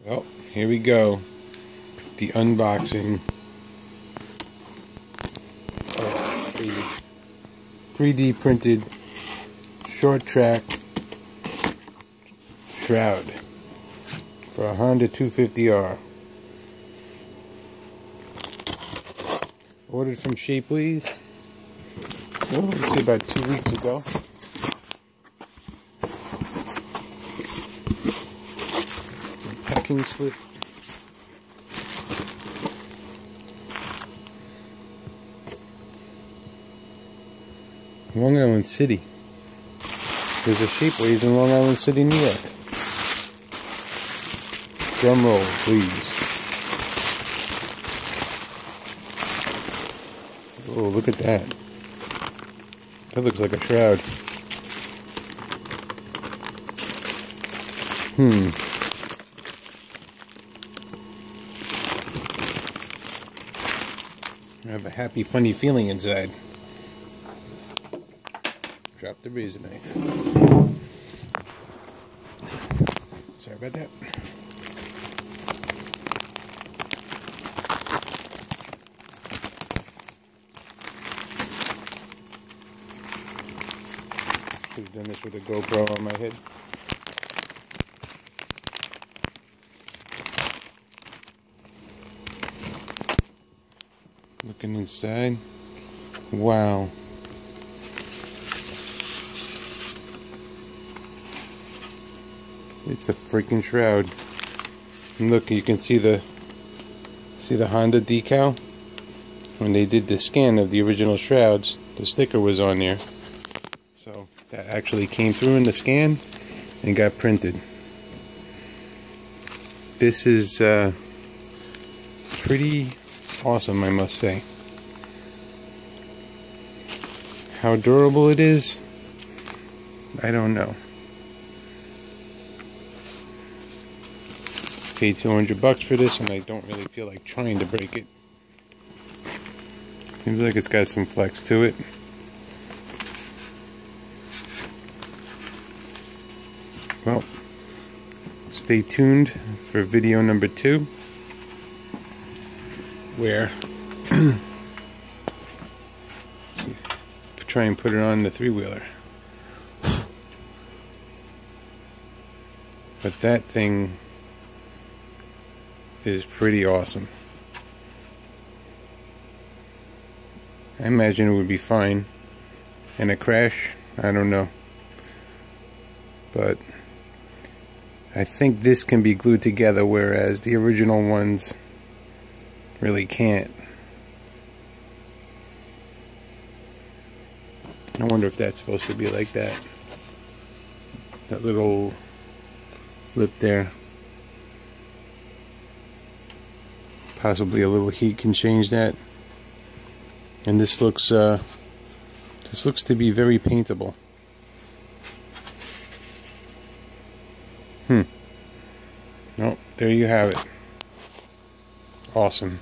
Well, here we go. The unboxing of a 3D printed short track shroud for a Honda 250R. Ordered from Shapley's, let's see, about 2 weeks ago. Packing slip. Long Island City. There's a Shapley's in Long Island City, New York. Drum roll, please. Oh, look at that. That looks like a shroud. I have a happy, funny feeling inside. Drop the razor knife. Sorry about that. Should have done this with a GoPro on my head. Looking inside. Wow. It's a freaking shroud. And look, you can see the Honda decal. When they did the scan of the original shrouds, the sticker was on there. So that actually came through in the scan and got printed. This is pretty awesome, I must say. How durable it is, I don't know. Paid $200 for this, and I don't really feel like trying to break it. Seems like it's got some flex to it. Well, stay tuned for video number 2, where try and put it on the 3-wheeler. But that thing is pretty awesome. I imagine it would be fine in a crash. I don't know. But I think this can be glued together, whereas the original ones really can't. I wonder if that's supposed to be like that. That little lip there. Possibly a little heat can change that. And this looks to be very paintable. Oh, there you have it. Awesome.